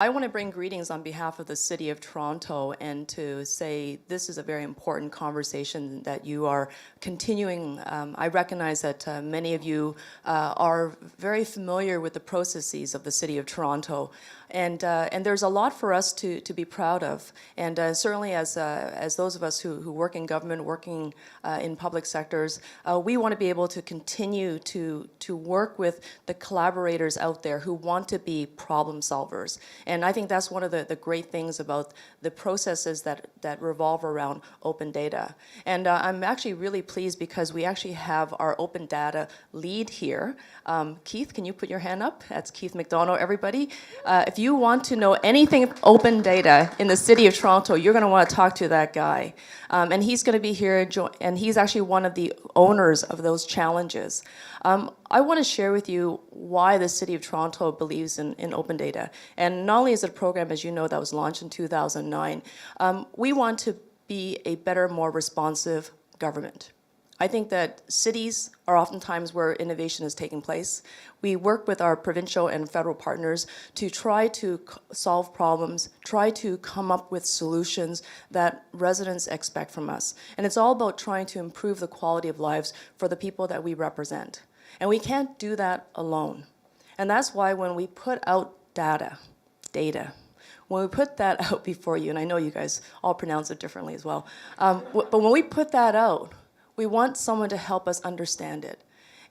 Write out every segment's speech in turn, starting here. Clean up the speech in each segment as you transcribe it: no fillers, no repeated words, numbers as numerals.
I want to bring greetings on behalf of the City of Toronto and to say this is a very important conversation that you are continuing. I recognize that many of you are very familiar with the processes of the City of Toronto. And there's a lot for us to be proud of. And certainly as those of us who work in government, working in public sectors, we want to be able to continue to work with the collaborators out there who want to be problem solvers. And I think that's one of the great things about the processes that revolve around open data. And I'm actually really pleased because we actually have our open data lead here. Keith, can you put your hand up? That's Keith McDonald, everybody. If you want to know anything open data in the City of Toronto, you're going to want to talk to that guy. And he's going to be here, and he's actually one of the owners of those challenges. I want to share with you why the City of Toronto believes in open data. And not only is it a program, as you know, that was launched in 2009, we want to be a better, more responsive government. I think that cities are oftentimes where innovation is taking place. We work with our provincial and federal partners to try to solve problems, try to come up with solutions that residents expect from us. And it's all about trying to improve the quality of lives for the people that we represent. And we can't do that alone. And that's why when we put out data, when we put that out before you, and I know you guys all pronounce it differently as well, but when we put that out, we want someone to help us understand it.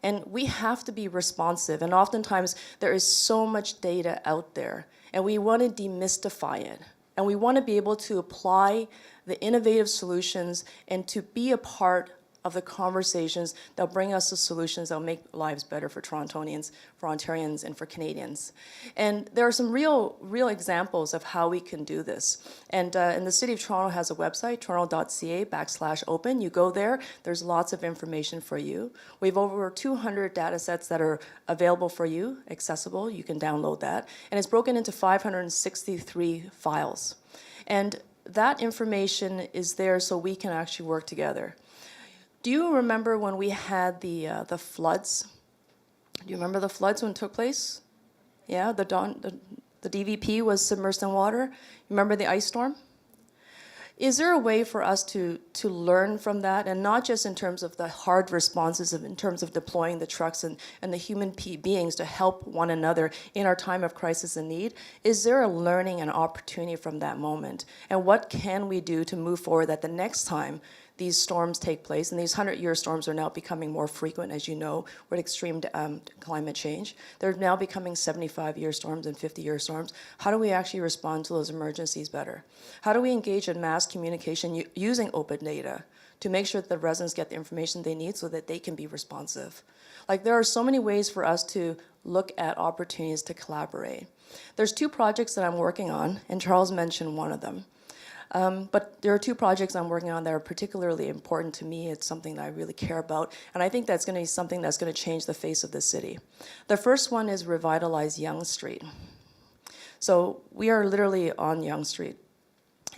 And we have to be responsive. And oftentimes there is so much data out there. And we want to demystify it. And we want to be able to apply the innovative solutions and to be a part of the conversations that bring us the solutions that will make lives better for Torontonians, for Ontarians, and for Canadians. And there are some real examples of how we can do this. And the City of Toronto has a website, toronto.ca/open. You go there, there's lots of information for you. We have over 200 data sets that are available for you, accessible. You can download that. And it's broken into 563 files. And that information is there so we can actually work together. Do you remember when we had the floods? Do you remember the floods when it took place? Yeah, the DVP was submersed in water. Remember the ice storm? Is there a way for us to learn from that, and not just in terms of the hard responses, in terms of deploying the trucks and the human beings to help one another in our time of crisis and need? Is there a learning and opportunity from that moment? And what can we do to move forward that the next time these storms take place, and these 100-year storms are now becoming more frequent, as you know, with extreme climate change. They're now becoming 75-year storms and 50-year storms. How do we actually respond to those emergencies better? How do we engage in mass communication using open data to make sure that the residents get the information they need so that they can be responsive? Like, there are so many ways for us to look at opportunities to collaborate. There's 2 projects that I'm working on, and Charles mentioned one of them. But there are 2 projects I'm working on that are particularly important to me. It's something that I really care about, and I think that's going to be something that's going to change the face of the city. The first one is Revitalize Yonge Street. So we are literally on Yonge Street.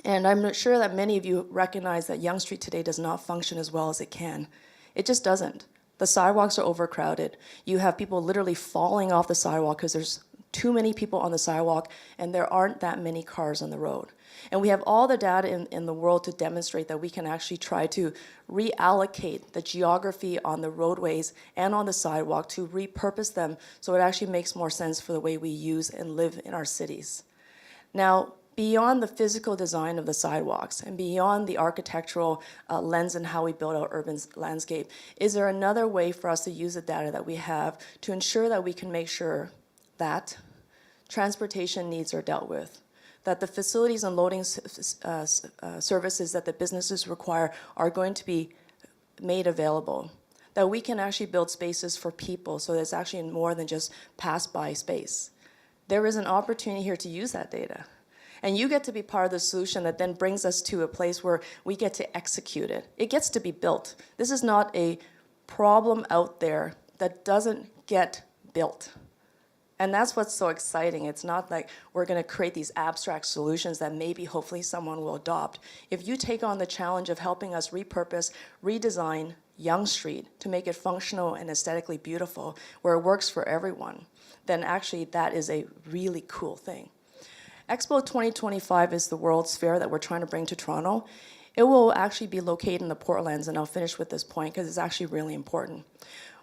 And I'm sure that many of you recognize that Yonge Street today does not function as well as it can. It just doesn't. The sidewalks are overcrowded. You have people literally falling off the sidewalk because there's too many people on the sidewalk and there aren't that many cars on the road. And we have all the data in the world to demonstrate that we can actually try to reallocate the geography on the roadways and on the sidewalk to repurpose them so it actually makes more sense for the way we use and live in our cities. Now, beyond the physical design of the sidewalks and beyond the architectural lens and how we build our urban landscape, is there another way for us to use the data that we have to ensure that we can make sure that transportation needs are dealt with, that the facilities and loading services that the businesses require are going to be made available, that we can actually build spaces for people so there's actually more than just pass-by space. There is an opportunity here to use that data. And you get to be part of the solution that then brings us to a place where we get to execute it. It gets to be built. This is not a problem out there that doesn't get built. And that's what's so exciting. It's not like we're going to create these abstract solutions that maybe hopefully someone will adopt. If you take on the challenge of helping us repurpose, redesign Yonge Street to make it functional and aesthetically beautiful, where it works for everyone, then actually that is a really cool thing. Expo 2025 is the World's Fair that we're trying to bring to Toronto. It will actually be located in the Portlands, and I'll finish with this point because it's actually really important.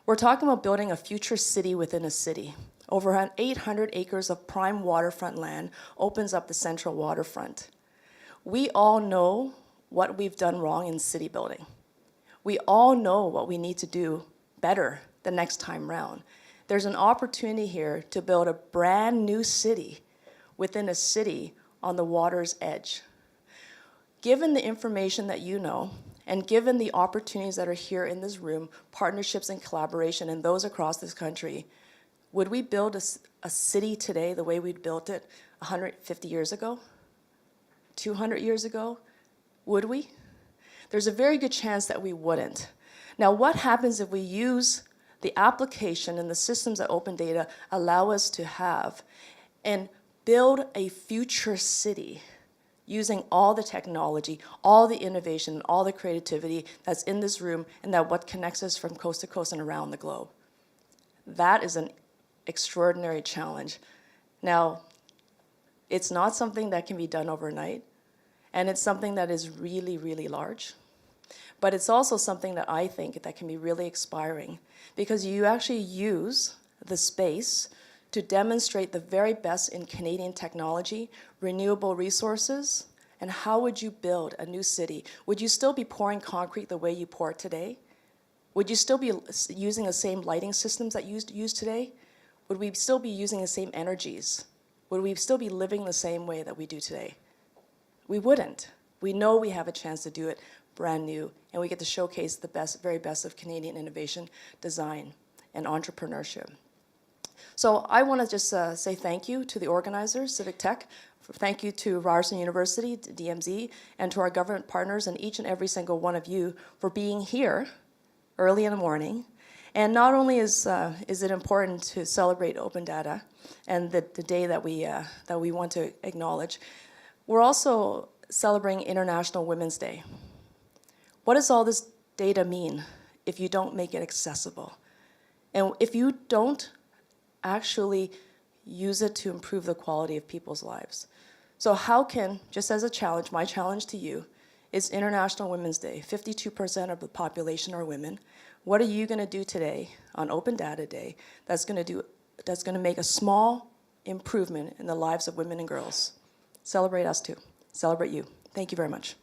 We're talking about building a future city within a city. Over 800 acres of prime waterfront land opens up the central waterfront. We all know what we've done wrong in city building. We all know what we need to do better the next time round. There's an opportunity here to build a brand new city within a city on the water's edge. Given the information that you know, and given the opportunities that are here in this room, partnerships and collaboration, and those across this country, would we build a city today the way we built it 150 years ago? 200 years ago? Would we? There's a very good chance that we wouldn't. Now, what happens if we use the application and the systems that open data allow us to have and build a future city using all the technology, all the innovation, and all the creativity that's in this room and that what connects us from coast to coast and around the globe? That is an extraordinary challenge. Now, it's not something that can be done overnight, and it's something that is really, really large. But it's also something that I think that can be really inspiring because you actually use the space to demonstrate the very best in Canadian technology, renewable resources, and how would you build a new city? Would you still be pouring concrete the way you pour it today? Would you still be using the same lighting systems that you use today? Would we still be using the same energies? Would we still be living the same way that we do today? We wouldn't. We know we have a chance to do it brand new, and we get to showcase the best, very best of Canadian innovation, design, and entrepreneurship. So I want to just say thank you to the organizers, Civic Tech. Thank you to Ryerson University, DMZ, and to our government partners and each and every single one of you for being here early in the morning. And not only is it important to celebrate open data and the day that we want to acknowledge, we're also celebrating International Women's Day. What does all this data mean if you don't make it accessible? And if you don't actually use it to improve the quality of people's lives? So how can, just as a challenge, my challenge to you is International Women's Day. 52% of the population are women. What are you going to do today on Open Data Day that's going to make a small improvement in the lives of women and girls? Celebrate us too. Celebrate you. Thank you very much.